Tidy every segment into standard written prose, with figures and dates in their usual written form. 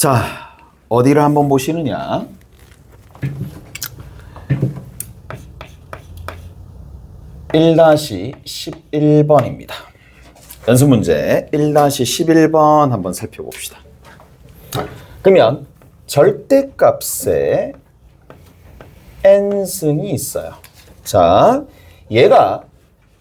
자, 어디를 한번 보시느냐? (1-11번입니다) 연습 문제 1-11번 한번 살펴봅시다. 그러면 절대값에 n승이 있어요. 자, 얘가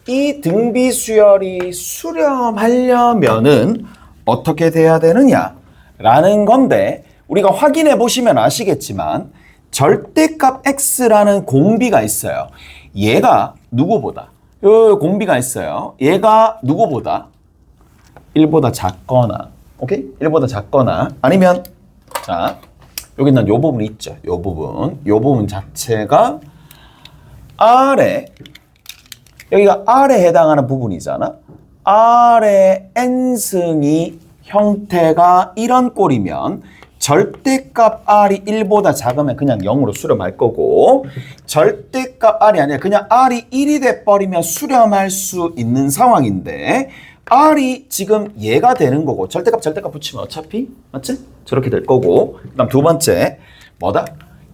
이 등비수열이 수렴하려면은 어떻게 돼야 되느냐 라는 건데, 우리가 확인해 보시면 아시겠지만 절대값 x라는 공비가 있어요. 얘가 누구보다, 요 공비가 있어요. 얘가 누구보다 1보다 작거나, 오케이? 1보다 작거나 아니면, 자, 여기는 요 부분 있죠. 요 부분 자체가 R에, 여기가 R에 해당하는 부분이잖아. R의 n승이 형태가 이런 꼴이면 절대값 R이 1보다 작으면 그냥 0으로 수렴할 거고, 절대값 R이 아니라 그냥 R이 1이 돼버리면 수렴할 수 있는 상황인데, R이 지금 얘가 되는 거고, 절대값 붙이면 어차피 맞지? 저렇게 될 거고, 그 다음 두 번째 뭐다?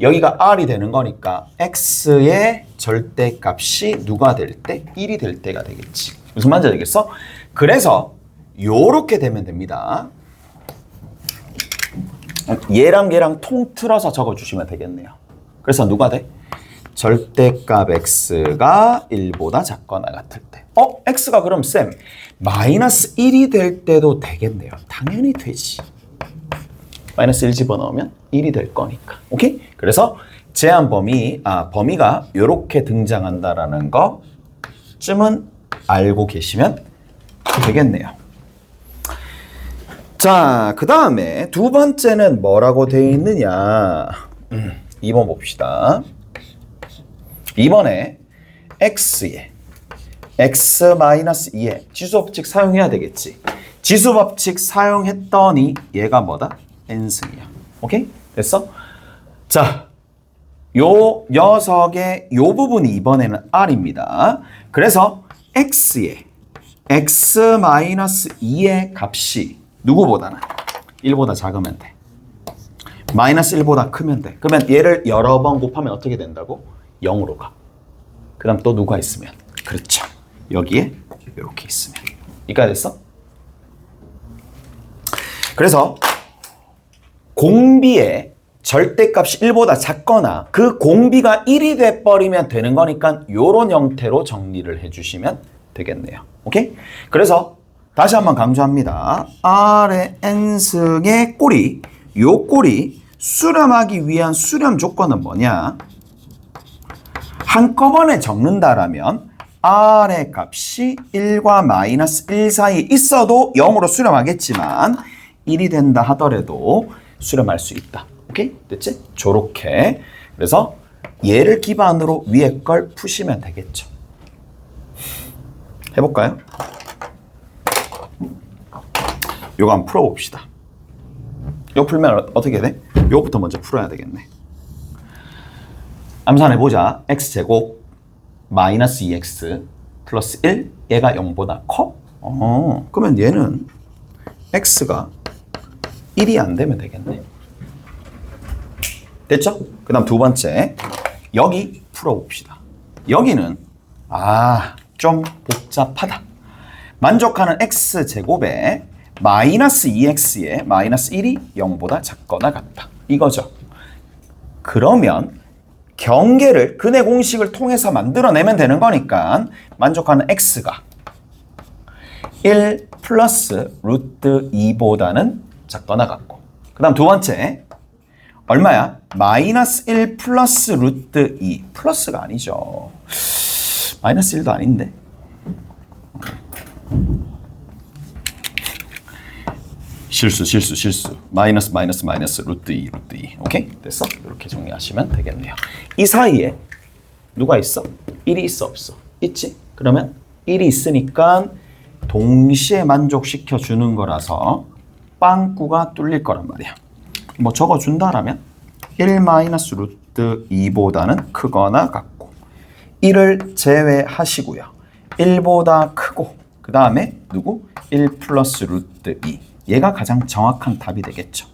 여기가 R이 되는 거니까 X의 절대값이 누가 될 때? 1이 될 때가 되겠지. 무슨 말인지 알겠어? 그래서 요렇게 되면 됩니다. 얘랑 얘랑 통틀어서 적어주시면 되겠네요. 그래서 누가 돼? 절대값 x가 1보다 작거나 같을 때. x가 그럼 쌤 마이너스 1이 될 때도 되겠네요. 당연히 되지. 마이너스 1 집어넣으면 1이 될 거니까. 오케이? 그래서 제한 범위가 요렇게 등장한다라는 거쯤은 알고 계시면 되겠네요. 자, 그 다음에 두 번째는 뭐라고 되어 있느냐? 2번 봅시다. 2번에 x에 x-2에 지수법칙 사용해야 되겠지. 지수법칙 사용했더니 얘가 뭐다? n승이야. 오케이? 됐어? 자, 요 녀석의 요 부분이 이번에는 r입니다. 그래서 x에 x-2의 값이 누구보다는 1보다 작으면 돼. 마이너스 1보다 크면 돼. 그러면 얘를 여러 번 곱하면 어떻게 된다고? 0으로 가. 그 다음 또 누가 있으면? 그렇죠. 여기에 이렇게 있으면. 이까지 됐어? 그래서 공비의 절대값이 1보다 작거나 그 공비가 1이 돼버리면 되는 거니까 요런 형태로 정리를 해주시면 되겠네요. 오케이? 그래서 다시 한번 강조합니다. R의 n승의 꼴이, 요 꼴이 수렴하기 위한 수렴 조건은 뭐냐? 한꺼번에 적는다라면 R의 값이 1과 마이너스 1 사이에 있어도 0으로 수렴하겠지만 1이 된다 하더라도 수렴할 수 있다. 오케이? 됐지? 저렇게. 그래서 얘를 기반으로 위에 걸 푸시면 되겠죠. 해볼까요? 요거 한번 풀어봅시다. 요거 풀면 어떻게 돼? 요거부터 먼저 풀어야 되겠네. 암산해보자. x제곱 마이너스 2x 플러스 1, 얘가 0보다 커? 그러면 얘는 x가 1이 안 되면 되겠네. 됐죠? 그 다음 두 번째, 여기 풀어봅시다. 여기는 좀 복잡하다. 만족하는 x제곱에 마이너스 2x에 마이너스 1이 0보다 작거나 같다. 이거죠. 그러면 경계를 근의 공식을 통해서 만들어내면 되는 거니까 만족하는 x가 1 플러스 루트 2보다는 작거나 같고, 그 다음 두 번째 얼마야? 마이너스 1 플러스 루트 2. 플러스가 아니죠. 마이너스 1도 아닌데. 실수. 마이너스 루트 2. 오케이? 됐어? 이렇게 정리하시면 되겠네요. 이 사이에 누가 있어? 1이 있어 없어? 있지? 그러면 1이 있으니까 동시에 만족시켜 주는 거라서 빵꾸가 뚫릴 거란 말이야. 뭐 적어준다라면 1 마이너스 루트 2보다는 크거나 같고, 1을 제외하시고요. 1보다 크고, 그 다음에 누구? 1 플러스 루트 2. 얘가 가장 정확한 답이 되겠죠.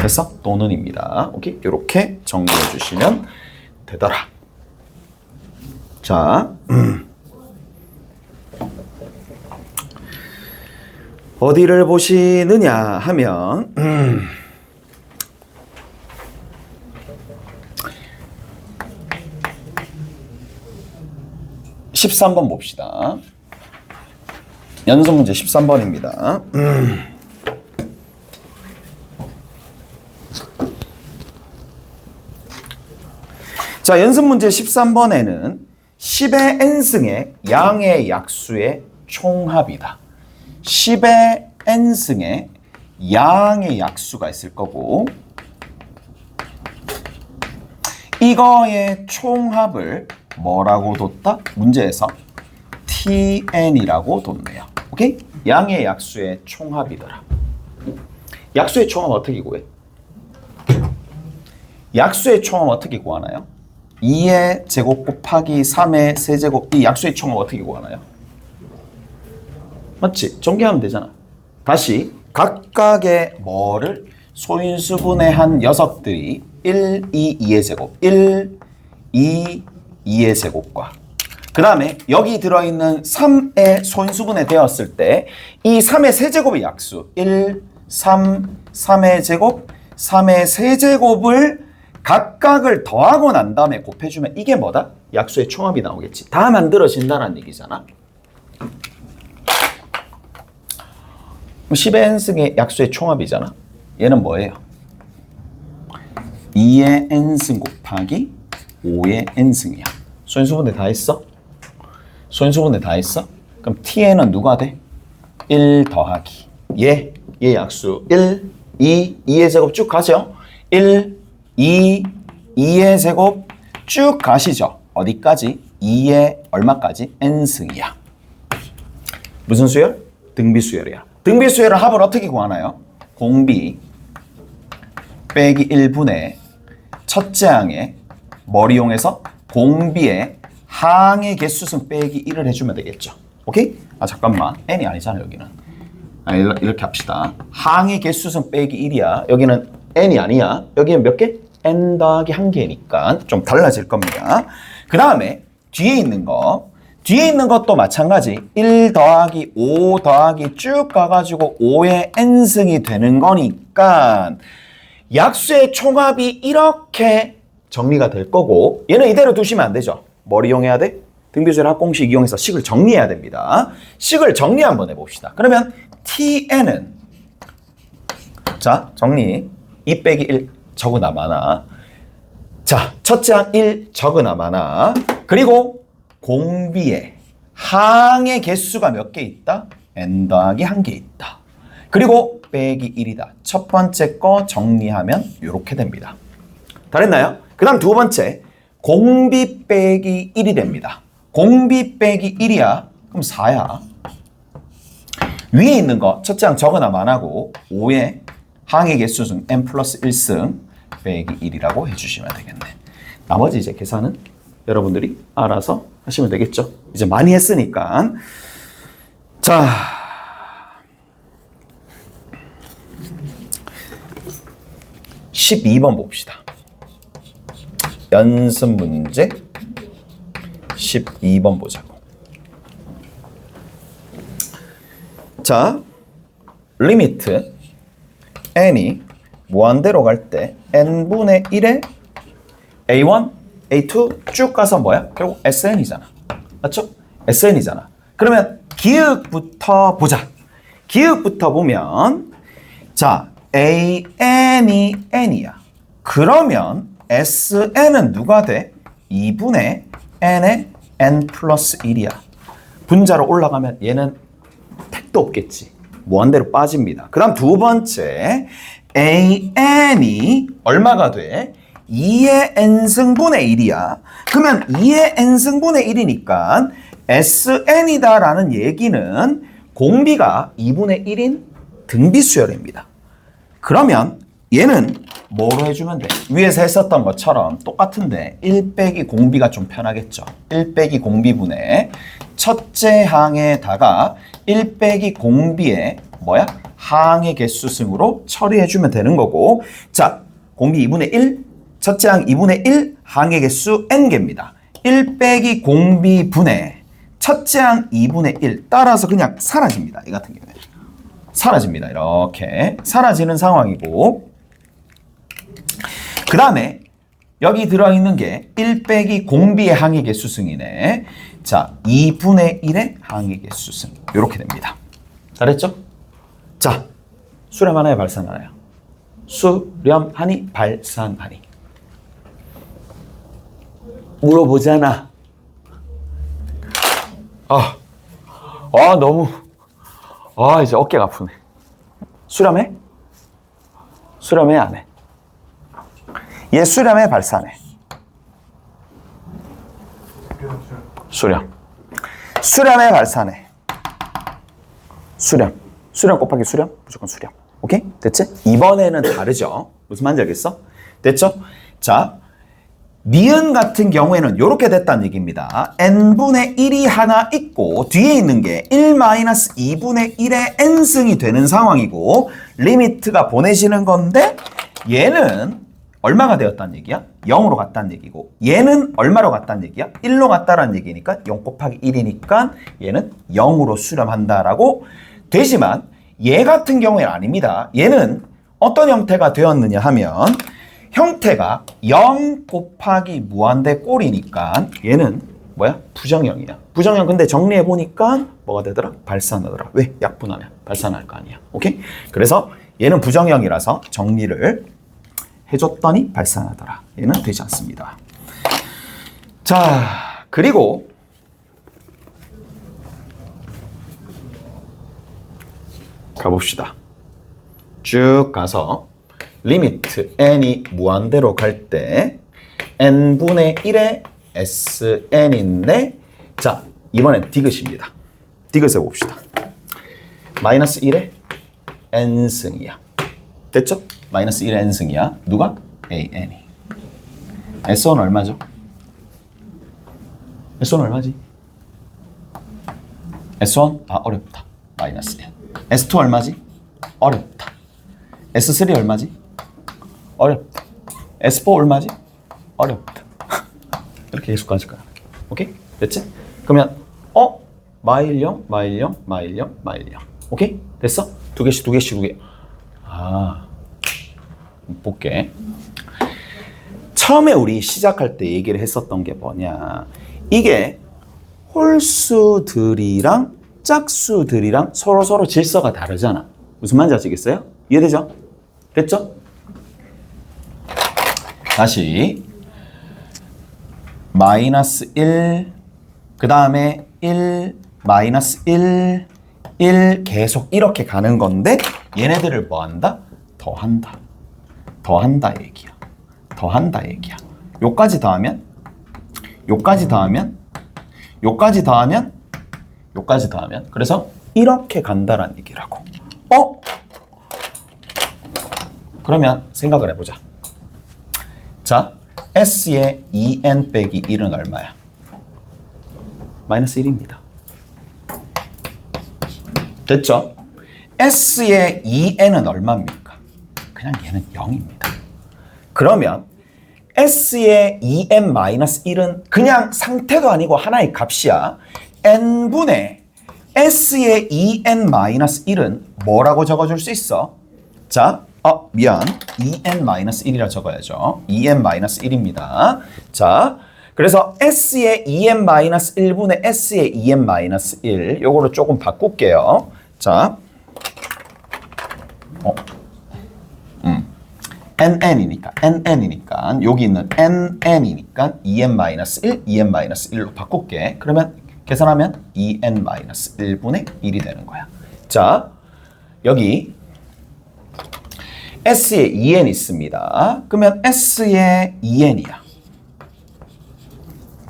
됐어? 또는입니다. 오케이? 이렇게 정리해 주시면 되더라. 자, 어디를 보시느냐 하면 13번 봅시다. 연습 문제 13번입니다. 자, 연습 문제 13번에는 10의 n승의 양의 약수의 총합이다. 10의 n승의 양의 약수가 있을 거고 이거의 총합을 뭐라고 뒀다? 문제에서 tn이라고 뒀네요. 오케이? 양의 약수의 총합이더라. 약수의 총합 어떻게 구해? 약수의 총합 어떻게 구하나요? 2의 제곱 곱하기 3의 세제곱. 이 약수의 총합 어떻게 구하나요? 맞지? 전개하면 되잖아. 다시 각각의 뭐를 소인수분해 한 녀석들이 1, 2, 2의 제곱 1, 2, 2의 제곱과 그 다음에 여기 들어있는 3의 소인수분해 되었을 때 이 3의 세제곱의 약수 1, 3, 3의 제곱 3의 세제곱을 각각을 더하고 난 다음에 곱해주면 이게 뭐다? 약수의 총합이 나오겠지. 다 만들어진다는 얘기잖아. 10의 n승의 약수의 총합이잖아. 얘는 뭐예요? 2의 n승 곱하기 5의 n승이야. 소인수분해 다 했어? 소인수분해 다 했어? 그럼 tn은 누가 돼? 1 더하기 얘 약수 1, 2, 2의 제곱 쭉 가죠? 1, 2, 2의 제곱 쭉 가시죠? 어디까지? 2의 얼마까지? n승이야. 무슨 수열? 등비수열이야. 등비수열의 합을 어떻게 구하나요? 공비 빼기 1분의 첫째 항에 뭘 이용해서? 공비의 항의 개수승 빼기 1을 해주면 되겠죠. 오케이? 아 잠깐만 n이 아니잖아 여기는. 이렇게 합시다. 항의 개수승 빼기 1이야. 여기는 n이 아니야. 여기는 몇 개? n 더하기 1개니까 좀 달라질 겁니다. 그 다음에 뒤에 있는 것도 마찬가지 1 더하기 5 더하기 쭉 가가지고 5의 n승이 되는 거니까 약수의 총합이 이렇게 정리가 될 거고 얘는 이대로 두시면 안 되죠. 뭘 이용해야 돼? 등비수열 합공식 이용해서 식을 정리해야 됩니다. 식을 정리 한번 해봅시다. 그러면 tn은 자 정리 2 빼기 1 적으나 마나 자 첫째 항 1 적으나 마나 그리고 공비의 항의 개수가 몇 개 있다? n 더하기 1개 있다. 그리고 빼기 1이다. 첫 번째 거 정리하면 이렇게 됩니다. 다 됐나요? 그 다음 두 번째 공비 빼기 1이 됩니다. 공비 빼기 1이야. 그럼 4야. 위에 있는 거 첫째 항 적으나 마나고 5의 항의 개수승 n 플러스 1승 빼기 1이라고 해주시면 되겠네. 나머지 이제 계산은 여러분들이 알아서 하시면 되겠죠. 이제 많이 했으니까. 자, (12번) 봅시다. 연습 문제 12번 보자고. 자, 리미트 n이 무한대로 갈 때 n분의 1에 a1, a2 쭉 가서 뭐야? 결국 sn이잖아. 맞죠? sn이잖아. 그러면 기역부터 보자. 기역부터 보면 자, an이 n이야. 그러면 sn은 누가 돼? 2분의 n의 n 플러스 1이야. 분자로 올라가면 얘는 택도 없겠지. 무한대로 빠집니다. 그 다음 두 번째 an이 얼마가 돼? 2의 n승분의 1이야. 그러면 2의 n승분의 1이니까 sn이다라는 얘기는 공비가 2분의 1인 등비수열입니다. 그러면 얘는 뭐로 해주면 돼? 위에서 했었던 것처럼 똑같은데 1 빼기 공비가 좀 편하겠죠. 1 빼기 공비분의 첫째 항에다가 1 빼기 공비의 뭐야? 항의 개수승으로 처리해주면 되는 거고, 자, 공비 2분의 1, 첫째 항 2분의 1, 항의 개수 n개입니다. 1 빼기 공비 분의 첫째 항 2분의 1 따라서 그냥 사라집니다. 이 같은 경우에 사라집니다. 이렇게 사라지는 상황이고, 그 다음에 여기 들어있는 게 1 빼기 공비의 항의 개수승이네. 자, 2분의 1의 항의 개수승 이렇게 됩니다. 잘했죠? 자, 수렴하나요, 발산하나요? 수렴하니, 발산하니. 물어보잖아. 너무 이제 어깨가 아프네. 수렴해? 수렴해, 안 해? 얘 수렴해, 발산해? 수렴. 수렴해, 발산해? 수렴. 수렴 곱하기 수렴, 무조건 수렴. 오케이? 됐지? 이번에는 다르죠? 무슨 말인지 알겠어? 됐죠? 자, 니은 같은 경우에는 이렇게 됐다는 얘기입니다. n분의 1이 하나 있고 뒤에 있는 게 1-2분의 1의 n승이 되는 상황이고 리미트가 보내지는 건데 얘는 얼마가 되었다는 얘기야? 0으로 갔다는 얘기고 얘는 얼마로 갔다는 얘기야? 1로 갔다라는 얘기니까 0 곱하기 1이니까 얘는 0으로 수렴한다라고 되지만 얘 같은 경우에는 아닙니다. 얘는 어떤 형태가 되었느냐 하면 형태가 0 곱하기 무한대 꼴이니까 얘는 뭐야? 부정형이야. 부정형. 근데 정리해보니까 뭐가 되더라? 발산하더라. 왜? 약분하면 발산할 거 아니야. 오케이? 그래서 얘는 부정형이라서 정리를 해줬더니 발산하더라. 얘는 되지 않습니다. 자, 그리고 가봅시다. 쭉 가서 리미트 n이 무한대로 갈 때 n분의 1의 sn인데 자, 이번엔 디귿입니다. 디귿 해봅시다. 마이너스 1의 n승이야. 됐죠? 마이너스 1의 n승이야. 누가? an이. s1 얼마죠? s1 얼마지? s1? 어렵다. 마이너스 1. s2 얼마지? 어렵다. s3 얼마지? 어렵다. S4 얼마지? 어렵다. 이렇게 계속 가질 거야. 오케이? 됐지? 그러면 마일령, 마일령, 마일령, 마일령. 오케이? 됐어? 두 개씩, 두 개씩, 두 개. 볼게. 처음에 우리 시작할 때 얘기를 했었던 게 뭐냐. 이게 홀수들이랑 짝수들이랑 서로 질서가 다르잖아. 무슨 말인지 아시겠어요? 이해되죠? 됐죠? 다시 마이너스 1, 그 다음에 1, 마이너스 1, 1 계속 이렇게 가는 건데 얘네들을 뭐 한다? 더한다. 더한다 얘기야. 더한다 얘기야. 요까지 더하면 요까지 더하면 요까지 더하면 요까지 더하면 그래서 이렇게 간다라는 얘기라고. 그러면 생각을 해보자. 자, S의 2n 빼기 1은 얼마야? 마이너스 1입니다. 됐죠? S의 2n은 얼마입니까? 그냥 얘는 0입니다. 그러면 S의 2n-1은 그냥 상태도 아니고 하나의 값이야. n분의 S의 2n-1은 뭐라고 적어줄 수 있어? 자, 미안. 2n-1이라 적어야죠. 2n-1입니다. 자, 그래서 S의 2n-1분의 S의 2n-1 요거를 조금 바꿀게요. 자, nn이니까 여기 있는 nn이니까 2n-1, 2n-1로 바꿀게. 그러면 계산하면 2n-1분의 1이 되는 거야. 자, 여기 S에 2n 있습니다. 그러면 S에 2n이야.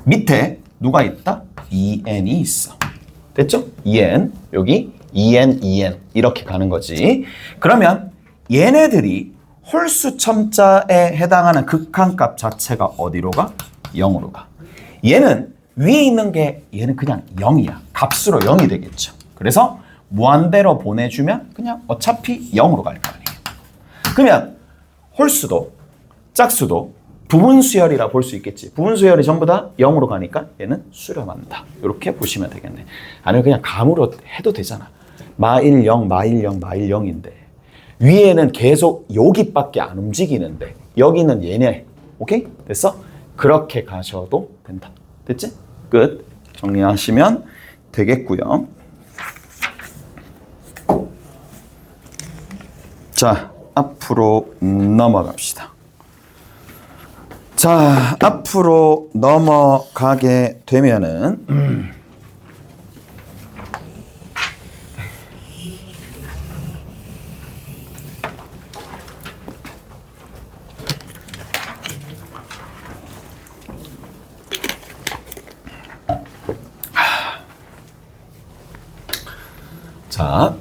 밑에 누가 있다? 2n이 있어. 됐죠? 2n, 여기 2n, 2n 이렇게 가는 거지. 그러면 얘네들이 홀수 첨자에 해당하는 극한값 자체가 어디로 가? 0으로 가. 얘는 위에 있는 게 얘는 그냥 0이야. 값으로 0이 되겠죠. 그래서 무한대로 보내주면 그냥 어차피 0으로 갈 거 아니에요. 그러면 홀수도 짝수도 부분수열이라 볼 수 있겠지. 부분수열이 전부 다 0으로 가니까 얘는 수렴한다. 이렇게 보시면 되겠네. 아니면 그냥 감으로 해도 되잖아. 마일 0, 마일 0, 마일 0인데 위에는 계속 여기밖에 안 움직이는데 여기는 얘네. 오케이? 됐어? 그렇게 가셔도 된다. 됐지? 끝. 정리하시면 되겠고요. 자, 앞으로 넘어갑시다. 자, 앞으로 넘어가게 되면은 자,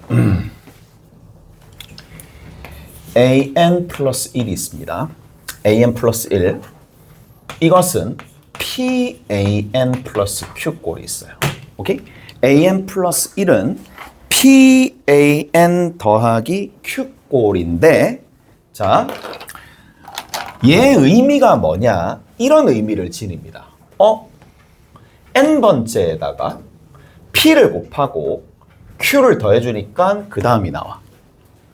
an 플러스 1이 있습니다. an 플러스 1. 이것은 pan 플러스 q꼴이 있어요. 오케이? an 플러스 1은 pan 더하기 q꼴인데, 자, 얘 의미가 뭐냐? 이런 의미를 지닙니다. n번째에다가 p를 곱하고 q를 더해주니까 그 다음이 나와.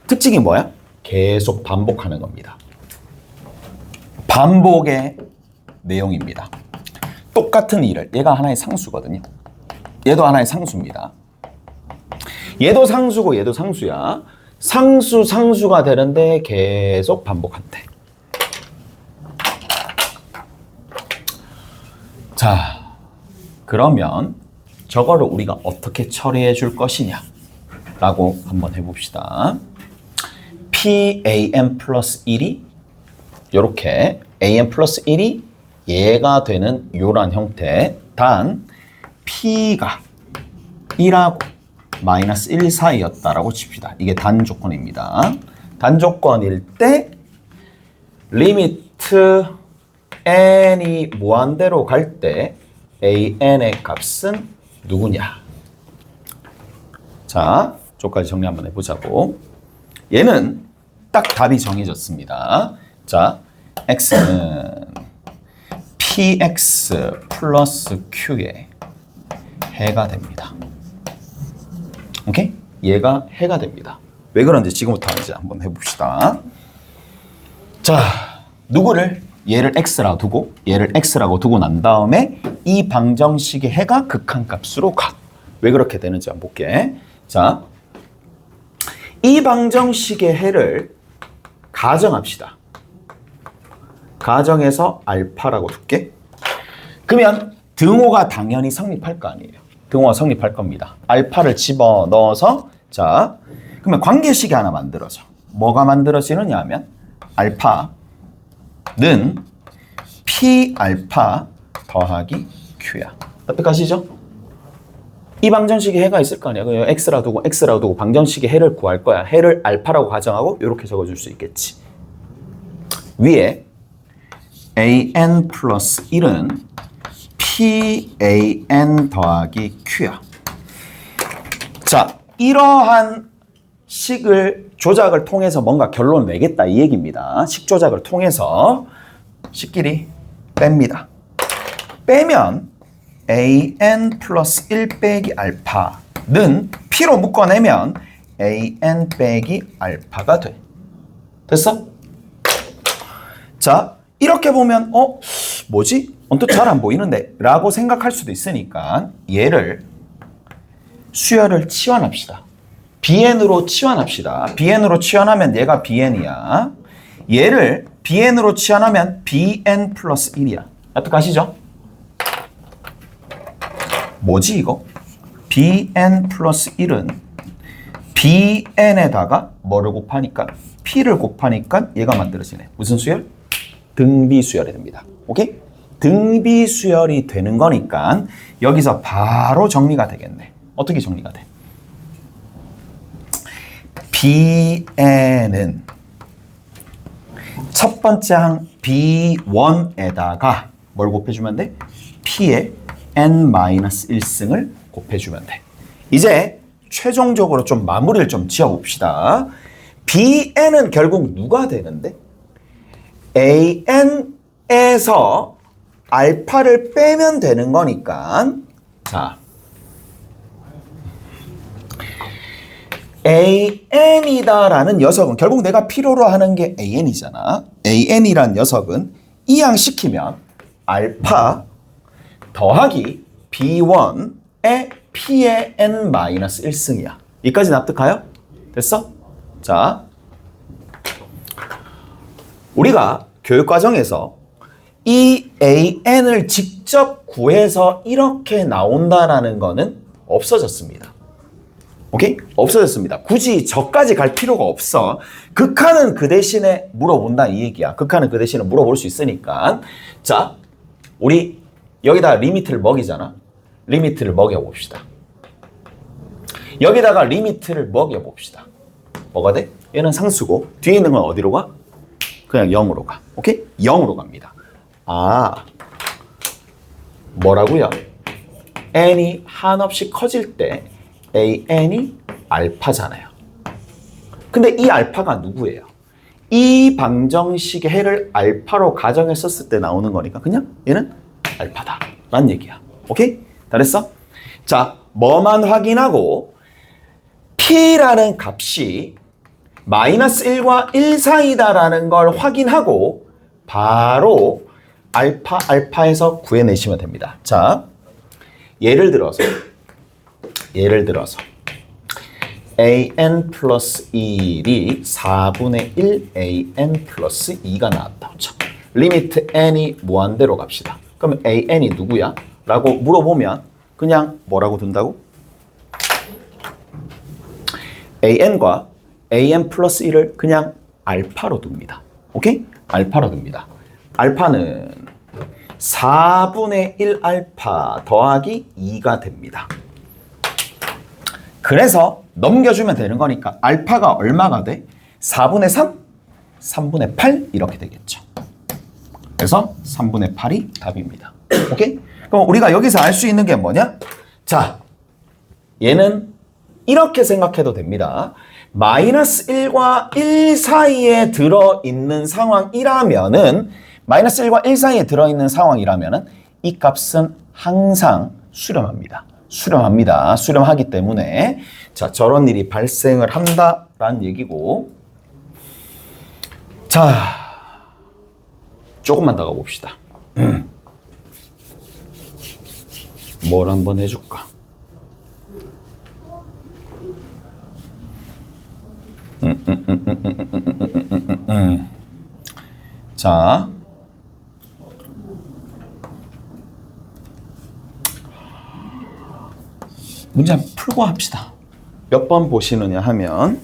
특징이 뭐야? 계속 반복하는 겁니다. 반복의 내용입니다. 똑같은 일을, 얘가 하나의 상수거든요. 얘도 하나의 상수입니다. 얘도 상수고 얘도 상수야. 상수, 상수가 되는데 계속 반복한대. 자, 그러면 저거를 우리가 어떻게 처리해 줄 것이냐 라고 한번 해봅시다. pan 플러스 1이 요렇게 an 플러스 1이 얘가 되는 요런 형태. 단 p가 1하고 마이너스 1 사이였다라고 칩시다. 이게 단 조건입니다. 단 조건일 때 리미트 n이 무한대로 갈 때 an의 값은 누구냐? 자, 저까지 정리 한번 해보자고. 얘는 딱 답이 정해졌습니다. 자, x는 px 플러스 q의 해가 됩니다. 오케이? 얘가 해가 됩니다. 왜 그런지 지금부터 이제 한번 해봅시다. 자, 누구를 얘를 x라고 두고 얘를 x라고 두고 난 다음에 이 방정식의 해가 극한값으로 가. 왜 그렇게 되는지 한번 볼게. 자, 이 방정식의 해를 가정합시다. 가정해서 알파라고 둘게. 그러면 등호가 당연히 성립할 거 아니에요. 등호가 성립할 겁니다. 알파를 집어넣어서, 자, 그러면 관계식이 하나 만들어져. 뭐가 만들어지느냐 하면 알파는 p 알파 더하기 q야. 어떡하시죠? 이 방정식에 해가 있을 거 아니야. 그냥 x라 두고 방정식의 해를 구할 거야. 해를 알파라고 가정하고 이렇게 적어줄 수 있겠지. 위에 an 플러스 1은 pan 더하기 q야. 자, 이러한 식을 조작을 통해서 뭔가 결론을 내겠다 이 얘기입니다. 식 조작을 통해서 식끼리 뺍니다. 빼면 an 플러스 1 빼기 알파는 p로 묶어내면 an 빼기 알파가 돼. 됐어? 자, 이렇게 보면 뭐지? 언뜻 잘 안 보이는데 라고 생각할 수도 있으니까 얘를 수열을 치환합시다. bn으로 치환합시다. bn으로 치환하면 얘가 bn이야. 얘를 bn으로 치환하면 bn 플러스 1이야. 어떡하시죠? 뭐지 이거? bn 플러스 1은 bn에다가 뭐를 곱하니까? p를 곱하니까 얘가 만들어지네. 무슨 수열? 등비수열이 됩니다. 오케이? 등비수열이 되는 거니까 여기서 바로 정리가 되겠네. 어떻게 정리가 돼? bn은 첫 번째 항 b1에다가 뭘 곱해주면 돼? p의 n-1승을 곱해주면 돼. 이제 최종적으로 좀 마무리를 좀 지어봅시다. bn은 결국 누가 되는데? an에서 알파를 빼면 되는 거니까 자 an이다라는 녀석은 결국 내가 필요로 하는 게 an이잖아. an이란 녀석은 이항시키면 알파 더하기 b1의 p의 n-1승이야. 여기까지 납득가요? 됐어? 자, 우리가 교육과정에서 이 an을 직접 구해서 이렇게 나온다라는 거는 없어졌습니다. 오케이? 없어졌습니다. 굳이 저까지 갈 필요가 없어. 극한은 그 대신에 물어본다 이 얘기야. 극한은 그 대신에 물어볼 수 있으니까. 자, 우리 여기다 리미트를 먹이잖아. 리미트를 먹여봅시다. 여기다가 리미트를 먹여봅시다. 뭐가 돼? 얘는 상수고 뒤에 있는 건 어디로 가? 그냥 0으로 가. 오케이? 0으로 갑니다. 아, 뭐라고요? n이 한없이 커질 때 an이 알파잖아요. 근데 이 알파가 누구예요? 이 방정식의 해를 알파로 가정했었을 때 나오는 거니까 그냥 얘는 알파다 라는 얘기야. 오케이? 다 됐어? 자, 뭐만 확인하고 t라는 값이 -1과 1 사이다라는 걸 확인하고 바로 알파에서 구해내시면 됩니다. 자, 예를 들어서 an 플러스 1이 4분의 1 an 플러스 2가 나왔다. 자, 리미트 n이 무한대로 갑시다. 그러면 an이 누구야? 라고 물어보면 그냥 뭐라고 둔다고? an과 an 플러스 1을 그냥 알파로 둡니다. 오케이? 알파로 둡니다. 알파는 4분의 1 알파 더하기 2가 됩니다. 그래서 넘겨주면 되는 거니까 알파가 얼마가 돼? 4분의 3? 3분의 8? 이렇게 되겠죠. 그래서 3분의 8이 답입니다. 오케이? 그럼 우리가 여기서 알 수 있는 게 뭐냐? 자, 얘는 이렇게 생각해도 됩니다. -1과 1 사이에 들어있는 상황이라면은 -1과 1 사이에 들어있는 상황이라면은 이 값은 항상 수렴합니다. 수렴하기 때문에 자, 저런 일이 발생을 한다라는 얘기고. 자, 조금만 더 가봅시다. 뭘 한번 해줄까? 자, 문제 한번 풀고 합시다. 몇 번 보시느냐 하면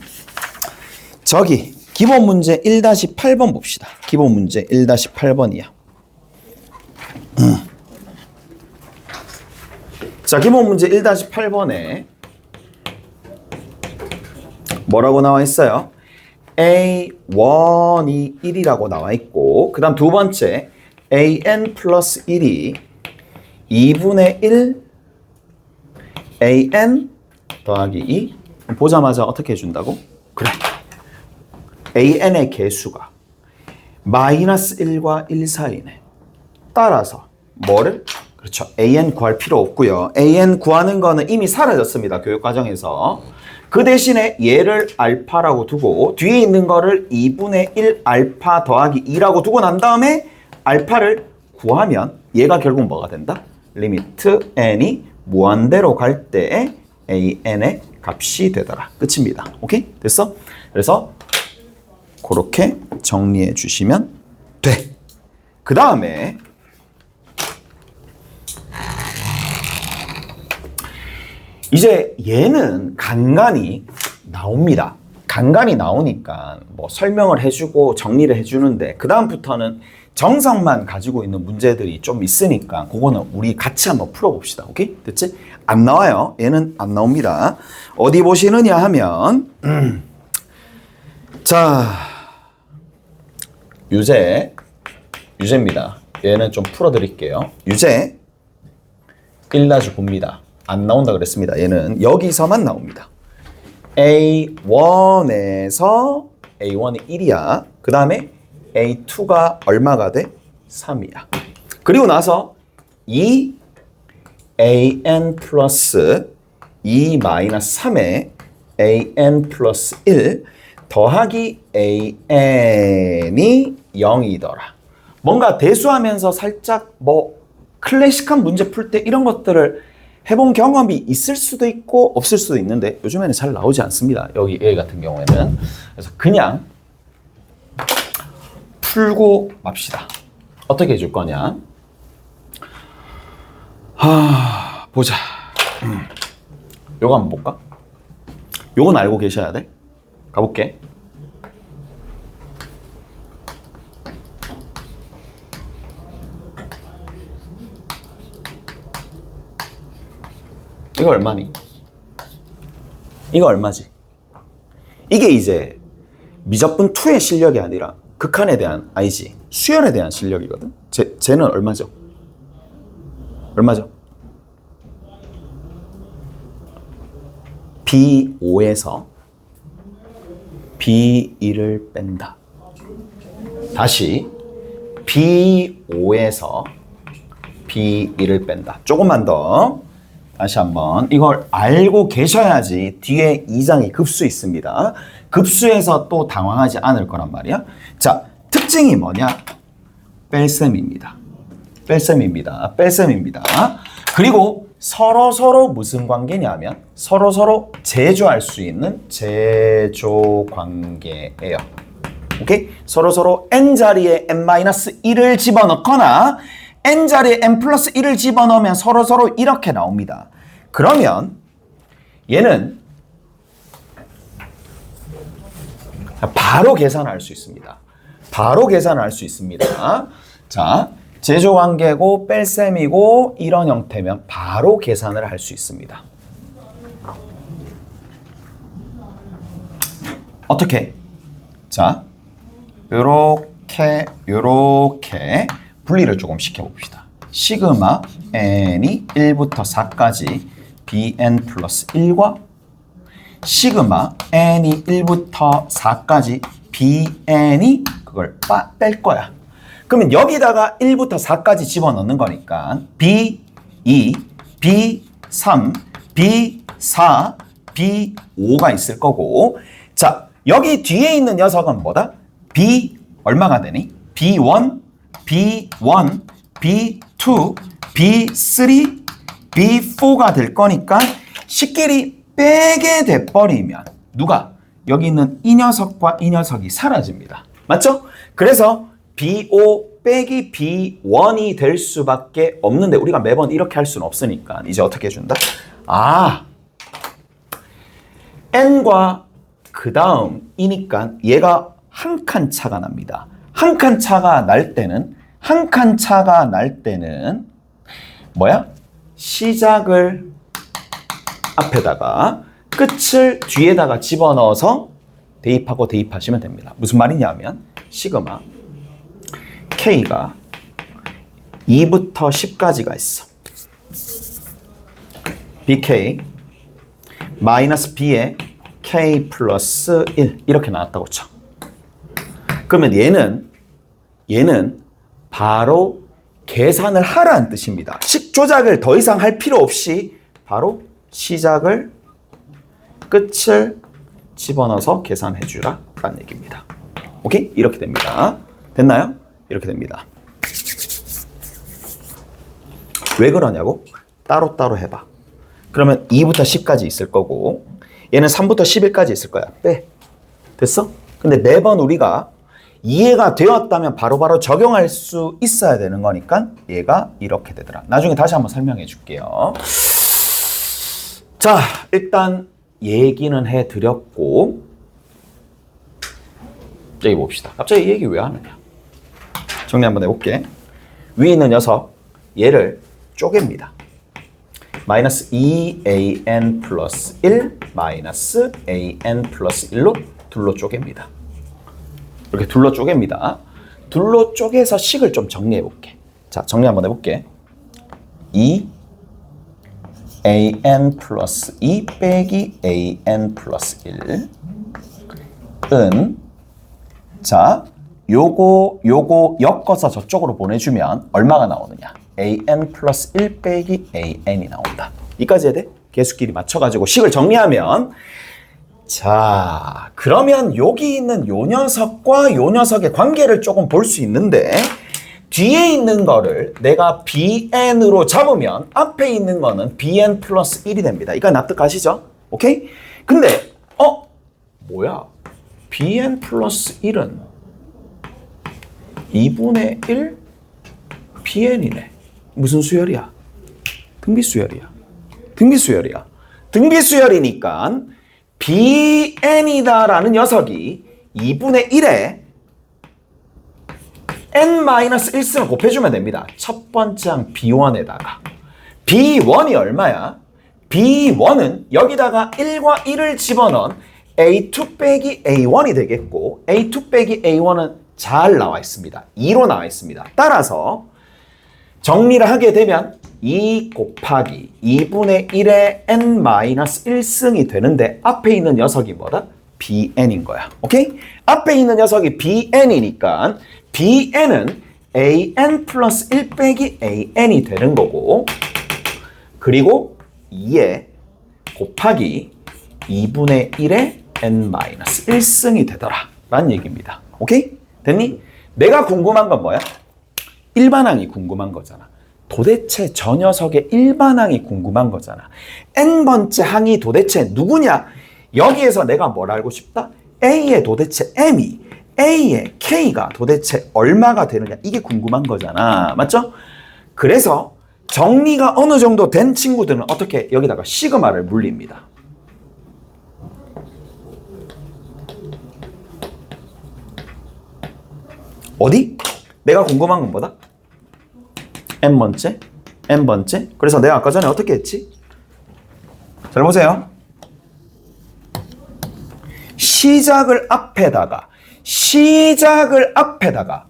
저기 기본 문제 1-8번 봅시다. 기본 문제 1-8번이야. 자, 기본 문제 1-8번에 뭐라고 나와 있어요? A1이 1이라고 나와 있고, 그 다음 두 번째 an 플러스 1이 2분의 1 an 더하기 2 보자마자 어떻게 해준다고? 그래, an의 개수가 -1과 1 사이네. 따라서 뭐를? 그렇죠, an 구할 필요 없고요. an 구하는 거는 이미 사라졌습니다, 교육과정에서. 그 대신에 얘를 알파라고 두고 뒤에 있는 거를 2분의 1 알파 더하기 2라고 두고 난 다음에 알파를 구하면 얘가 결국 뭐가 된다? 리미트 n이 무한대로 갈 때 an의 값이 되더라. 끝입니다. 오케이? 됐어? 그래서 그렇게 정리해 주시면 돼. 그 다음에 이제 얘는 간간히 나옵니다. 간간히 나오니까 뭐 설명을 해주고 정리를 해주는데 그 다음부터는 정석만 가지고 있는 문제들이 좀 있으니까 그거는 우리 같이 한번 풀어봅시다. 오케이? 됐지? 안 나와요. 얘는 안 나옵니다. 어디 보시느냐 하면 자, 유제입니다. 얘는 좀 풀어드릴게요. 유제 1-9입니다. 안 나온다 그랬습니다. 얘는 여기서만 나옵니다. A1에서 A1이 1이야. 그 다음에 A2가 얼마가 돼? 3이야. 그리고 나서 이 AN 플러스 2 마이너스 3에 AN 플러스 1 더하기 AN이 0이더라. 뭔가 대수하면서 살짝 뭐 클래식한 문제 풀 때 이런 것들을 해본 경험이 있을 수도 있고 없을 수도 있는데 요즘에는 잘 나오지 않습니다. 여기 A 같은 경우에는. 그래서 그냥 풀고 맙시다. 어떻게 해줄 거냐? 보자. 요거 한번 볼까? 요건 알고 계셔야 돼. 가볼게. 이거 얼마니? 이거 얼마지? 이게 이제 미적분 2의 실력이 아니라 극한에 대한 아니지 수열에 대한 실력이거든. 쟤는 얼마죠? 얼마죠? B5에서 B2를 뺀다. 다시 B5에서 B2를 뺀다. 조금만 더. 다시 한번 이걸 알고 계셔야지 뒤에 2장이 급수 있습니다. 급수에서 또 당황하지 않을 거란 말이야. 자, 특징이 뭐냐? 뺄셈입니다. 뺄셈입니다. 뺄셈입니다. 그리고 서로 무슨 관계냐면 서로 제조할 수 있는 제조 관계예요. 오케이? 서로 n자리에 n-1을 집어넣거나 n자리에 n+1을 집어넣으면 서로 이렇게 나옵니다. 그러면 얘는 바로 계산할 수 있습니다. 바로 계산할 수 있습니다. 자, 제조관계고 뺄셈이고 이런 형태면 바로 계산을 할 수 있습니다. 어떻게? 자, 요렇게 분리를 조금 시켜봅시다. 시그마 n이 1부터 4까지 bn 플러스 1과 시그마 n이 1부터 4까지 bn이 그걸 뺄 거야. 그러면 여기다가 1부터 4까지 집어넣는 거니까 B2, B3, B4, B5가 있을 거고 자, 여기 뒤에 있는 녀석은 뭐다? B 얼마가 되니? B1, B1, B2, B3, B4가 될 거니까 식끼리 빼게 돼버리면 누가? 여기 있는 이 녀석과 이 녀석이 사라집니다. 맞죠? 그래서 B5 빼기 B1이 될 수밖에 없는데 우리가 매번 이렇게 할 수는 없으니까 이제 어떻게 해준다? N과 그 다음이니까 얘가 한 칸 차가 납니다. 한 칸 차가 날 때는 뭐야? 시작을 앞에다가 끝을 뒤에다가 집어넣어서 대입하고 대입하시면 됩니다. 무슨 말이냐면 시그마 K가 2부터 10까지가 있어. BK 마이너스 B에 K 플러스 1 이렇게 나왔다고 쳐. 그러면 얘는 바로 계산을 하라는 뜻입니다. 식 조작을 더 이상 할 필요 없이 바로 시작을 끝을 집어넣어서 계산해 주라 라는 얘기입니다. 오케이? 이렇게 됩니다. 됐나요? 이렇게 됩니다. 왜 그러냐고? 따로따로 해봐. 그러면 2부터 10까지 있을 거고 얘는 3부터 11까지 있을 거야. 빼. 됐어? 근데 매번 우리가 이해가 되었다면 바로바로 적용할 수 있어야 되는 거니까 얘가 이렇게 되더라. 나중에 다시 한번 설명해 줄게요. 자, 일단 얘기는 해드렸고 여기 봅시다. 갑자기 이 얘기 왜 하느냐. 정리 한번 해볼게. 위에 있는 녀석 얘를 쪼갭니다. 마이너스 2an 플러스 1 마이너스 an 플러스 1로 둘로 쪼갭니다. 이렇게 둘로 쪼갭니다. 둘로 쪼개서 식을 좀 정리해 볼게. 자, 정리 한번 해볼게. 2 an 플러스 2 빼기 an 플러스 1은 자 요거 엮어서 저쪽으로 보내주면 얼마가 나오느냐? an 플러스 1 빼기 an이 나온다. 이까지 해야 돼? 개수끼리 맞춰가지고 식을 정리하면 자 그러면 여기 있는 요 녀석과 요 녀석의 관계를 조금 볼 수 있는데 뒤에 있는 거를 내가 bn으로 잡으면 앞에 있는 거는 bn 플러스 1이 됩니다. 이거 납득하시죠? 오케이? 근데 뭐야? bn 플러스 1은 2분의 1 bn이네. 무슨 수열이야? 등비수열이야. 등비수열이야. 등비수열이니까 bn이다라는 녀석이 2분의 1에 n-1승을 곱해주면 됩니다. 첫 번째 항 b1에다가 b1이 얼마야? b1은 여기다가 1과 1을 집어넣은 a2 빼기 a1이 되겠고 a2 빼기 a1은 잘 나와 있습니다. 2로 나와 있습니다. 따라서 정리를 하게 되면 2 곱하기 2분의 1의 n-1승이 되는데 앞에 있는 녀석이 뭐다? bn인 거야. 오케이? 앞에 있는 녀석이 bn이니까 bn은 an 플러스 1 빼기 an이 되는 거고 그리고 2에 곱하기 2분의 1의 n-1승이 되더라 라는 얘기입니다. 오케이? 됐니? 내가 궁금한 건 뭐야? 일반항이 궁금한 거잖아. 도대체 저 녀석의 일반항이 궁금한 거잖아. n번째 항이 도대체 누구냐? 여기에서 내가 뭘 알고 싶다? A의 도대체 M이 A의 K가 도대체 얼마가 되느냐? 이게 궁금한 거잖아. 맞죠? 그래서 정리가 어느 정도 된 친구들은 어떻게 여기다가 시그마를 물립니다. 어디? 내가 궁금한 건 뭐다? n번째, n번째. 그래서 내가 아까 전에 어떻게 했지? 잘 보세요. 시작을 앞에다가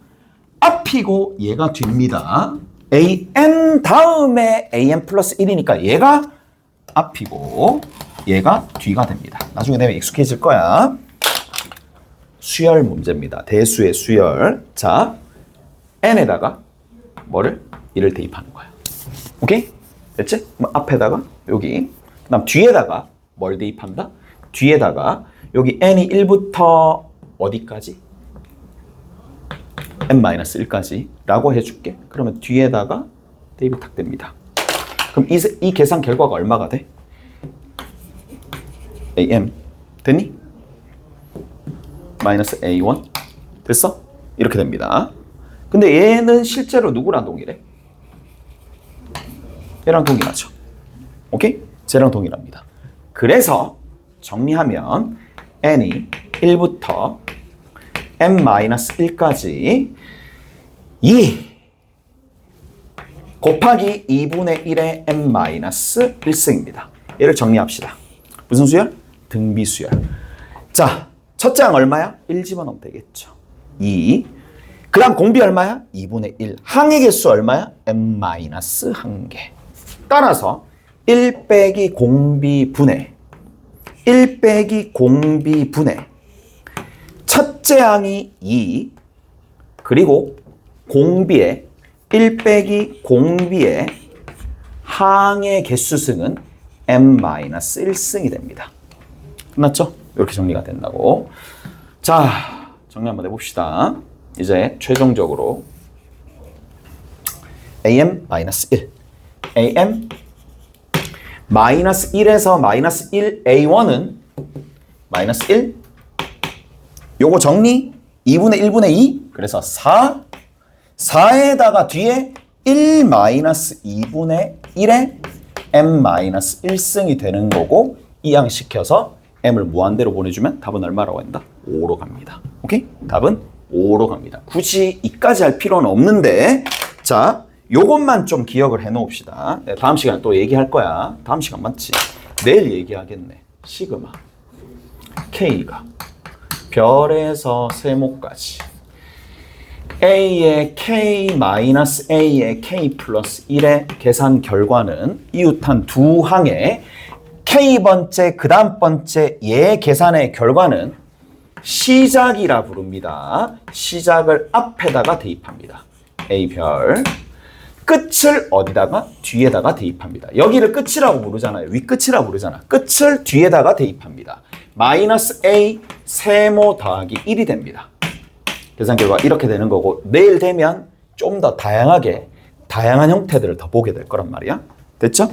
앞이고 얘가 뒤입니다. an 다음에 an 플러스 1이니까 얘가 앞이고 얘가 뒤가 됩니다. 나중에 되면 익숙해질 거야. 수열 문제입니다. 대수의 수열. 자, n에다가 뭐를? 1을 대입하는 거야. 오케이? 됐지? 그럼 앞에다가 여기 그 다음 뒤에다가 뭘 대입한다? 뒤에다가 여기 n이 1부터 어디까지? n-1까지 라고 해줄게. 그러면 뒤에다가 대입이 탁 됩니다. 그럼 이 계산 결과가 얼마가 돼? am 됐니? 마이너스 a1 됐어? 이렇게 됩니다. 근데 얘는 실제로 누구랑 동일해? 얘랑 동일하죠. 오케이? 쟤랑 동일합니다. 그래서 정리하면 n이 1부터 n-1까지 2 곱하기 2분의 1의 n-1승입니다. 얘를 정리합시다. 무슨 수열? 등비수열. 자, 첫째 항 얼마야? 1 집어넣으면 되겠죠. 2. 그 다음 공비 얼마야? 2분의 1. 항의 개수 얼마야? n-1개. 따라서 1 빼기 공비 분의 1 빼기 공비 분의 첫째 항이 2 그리고 공비의 1 빼기 공비의 항의 개수승은 n-1승이 됩니다. 끝났죠? 이렇게 정리가 된다고. 자, 정리 한번 해봅시다. 이제 최종적으로 am-1 am -1에서 -1 a1은 -1 요거 정리 2분의 1분의 2 그래서 4에다가 뒤에 1-2분의 1의 m-1승이 되는 거고 이항시켜서 m을 무한대로 보내주면 답은 얼마라고 한다? 5로 갑니다. 오케이? 답은 5로 갑니다. 굳이 이까지 할 필요는 없는데 자 요것만 좀 기억을 해 놓읍시다. 다음 시간에 또 얘기할 거야. 다음 시간 맞지? 내일 얘기하겠네. 시그마 K가 별에서 세모까지 A의 K-A의 K 플러스 1의 계산 결과는 이웃한 두 항의 K번째, 그 다음 번째 얘 계산의 결과는 시작이라 부릅니다. 시작을 앞에다가 대입합니다. A별. 끝을 어디다가? 뒤에다가 대입합니다. 여기를 끝이라고 부르잖아요. 윗끝이라고 부르잖아. 끝을 뒤에다가 대입합니다. 마이너스 A 세모 더하기 1이 됩니다. 계산 결과 이렇게 되는 거고 내일 되면 좀 더 다양한 형태들을 더 보게 될 거란 말이야. 됐죠?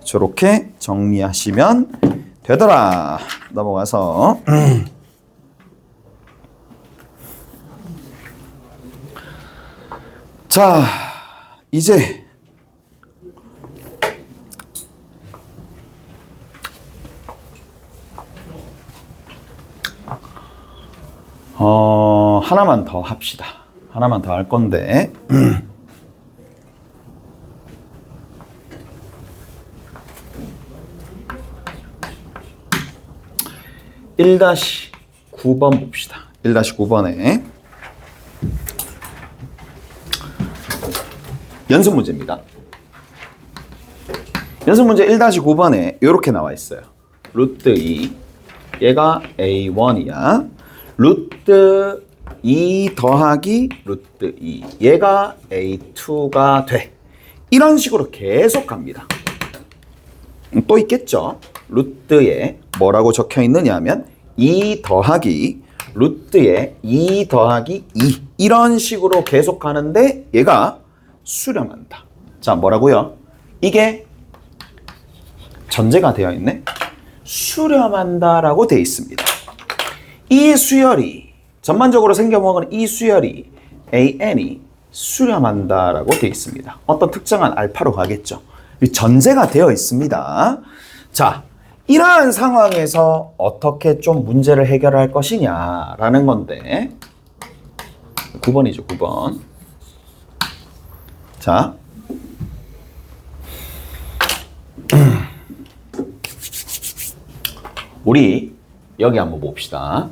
저렇게 정리하시면 되더라. 넘어가서 자, 이제 하나만 더 합시다. 하나만 더 할 건데 1-9번 봅시다. 1-9번에 연습 문제입니다. 연습 문제 1-9번에 이렇게 나와 있어요. 루트 2 얘가 A1이야. 루트 2 더하기 루트 2 얘가 A2가 돼. 이런 식으로 계속 갑니다. 또 있겠죠. 루트에 뭐라고 적혀 있느냐 하면 2 더하기 루트에 2 더하기 2 이런 식으로 계속 가는데 얘가 수렴한다. 자, 뭐라고요? 이게 전제가 되어 있네. 수렴한다라고 되어 있습니다. 이 수열이 전반적으로 생겨먹은 이 수열이 AN이 수렴한다라고 되어 있습니다. 어떤 특정한 알파로 가겠죠. 전제가 되어 있습니다. 자, 이러한 상황에서 어떻게 좀 문제를 해결할 것이냐라는 건데 9번이죠, 9번. 자, 우리 여기 한번 봅시다.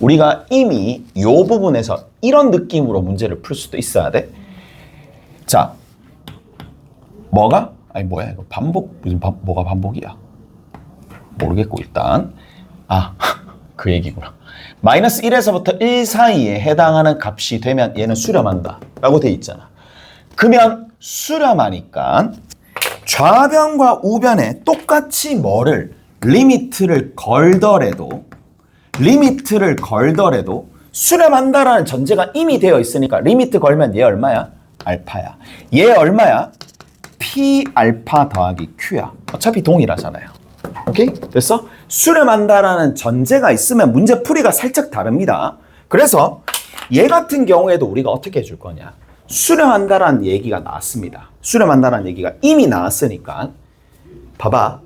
우리가 이미 이 부분에서 이런 느낌으로 문제를 풀 수도 있어야 돼. 자, 뭐가? 아니 뭐야 이거 반복 무슨 뭐가 반복이야? 모르겠고 일단 그 얘기구나. 마이너스 1에서부터 1 사이에 해당하는 값이 되면 얘는 수렴한다 라고 돼 있잖아. 그러면 수렴하니까 좌변과 우변에 똑같이 뭐를 리미트를 걸더라도 수렴한다라는 전제가 이미 되어 있으니까 리미트 걸면 얘 얼마야? 알파야. 얘 얼마야? P 알파 더하기 Q야. 어차피 동일하잖아요. 오케이? 됐어? 수렴한다라는 전제가 있으면 문제 풀이가 살짝 다릅니다. 그래서 얘 같은 경우에도 우리가 어떻게 해줄 거냐? 수렴한다라는 얘기가 나왔습니다. 수렴한다라는 얘기가 이미 나왔으니까 봐봐.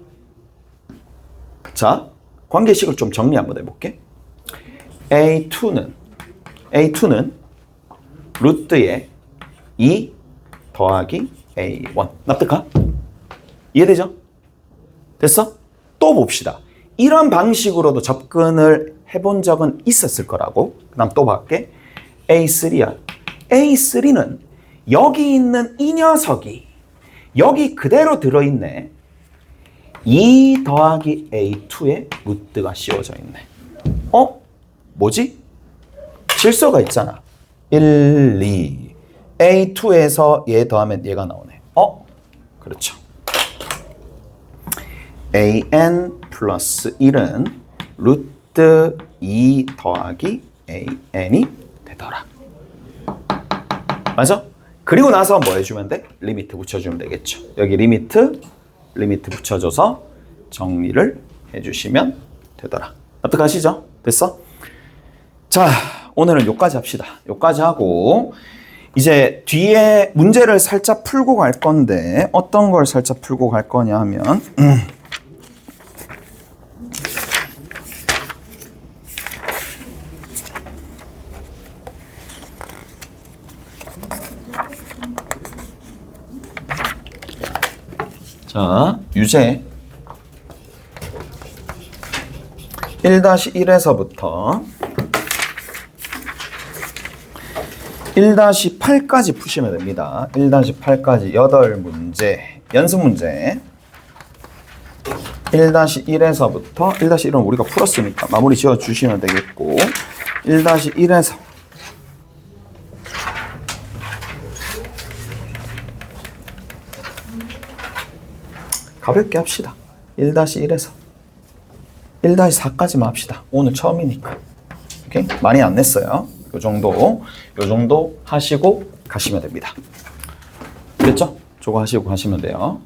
자, 관계식을 좀 정리 한번 해볼게. A2는 루트에 2 더하기 A1. 납득하? 이해되죠? 됐어? 또 봅시다. 이런 방식으로도 접근을 해본 적은 있었을 거라고. 그 다음 또 볼게. A3야. A3는 여기 있는 이 녀석이 여기 그대로 들어있네. 2 더하기 A2에 루트가 씌워져 있네. 뭐지? 질서가 있잖아. 1, 2. A2에서 얘 더하면 얘가 나오네. 그렇죠. AN 플러스 1은 루트 2 더하기 AN이 되더라. 맞아? 그리고 나서 뭐 해주면 돼? 리미트 붙여주면 되겠죠. 여기 리미트 붙여줘서 정리를 해주시면 되더라. 납득하시죠? 됐어? 자, 오늘은 여기까지 합시다. 여기까지 하고 이제 뒤에 문제를 살짝 풀고 갈 건데 어떤 걸 살짝 풀고 갈 거냐 하면 자, 유제 1-1에서부터 1-8까지 푸시면 됩니다. 1-8까지 8문제, 연습 문제. 1-1에서부터 1-1은 우리가 풀었으니까 마무리 지어 주시면 되겠고 1-1에서 가볍게 합시다. 1-1에서 1-4까지만 합시다. 오늘 처음이니까. 오케이? 많이 안 냈어요. 요 정도 하시고 가시면 됩니다. 됐죠? 저거 하시고 가시면 돼요.